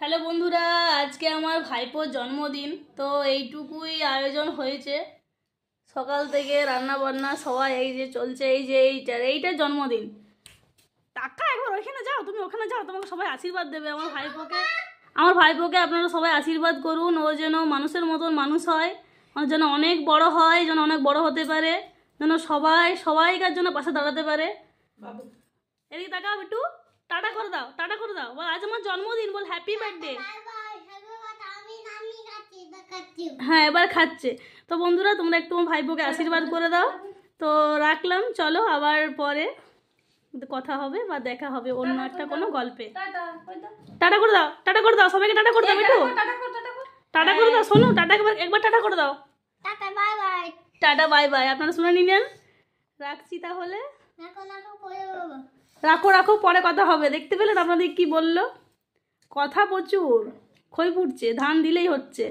Hello বন্ধুরা, আজকে আমার ভাইপোর জন্মদিন। তো এইটুকুই আয়োজন হয়েছে। সকাল থেকে রান্না বান্না সবাই এই যে চলছে, এই যে এইটার জন্মদিন। টাকা একবার ওইখানে যাও, তুমি ওখানে যাও, তোমাকে সবাই আশীর্বাদ দেবে আমার ভাইপোকে আপনারা সবাই আশীর্বাদ করুন। ও যেন মানুষের মতন মানুষ হয়, যেন অনেক বড় হয়, যেন অনেক বড় হতে পারে, যেন সবাইকার জন্য পাশে দাঁড়াতে পারে। এদিকে তাকাও একটু, টাটা করে দাও, টাটা করে দাও, বল আজ আমার জন্মদিন, বল হ্যাপি বার্থডে। হ্যাঁ, এবার খাচ্ছে। তো বন্ধুরা, তোমরা একটু আমার ভাইপোকে আশীর্বাদ করে দাও। তো রাখলাম, চলো আবার পরে কথা হবে বা দেখা হবে অন্য একটা কোনো গল্পে। টাটা করে দাও, টাটা করে দাও, সবাইকে টাটা করে দাও, একটু টাটা করে দাও। শোনো, টাটা একবার টাটা করে দাও। টাটা বাই বাই, আপনারা শুনে নিলেন। রাখছি তাহলে। রাখো রাখো, পরে কথা হবে। দেখতে পেলেন আপনাদের কি বললো? কথা প্রচুর, খই ফুটছে, ধান দিলেই হচ্ছে।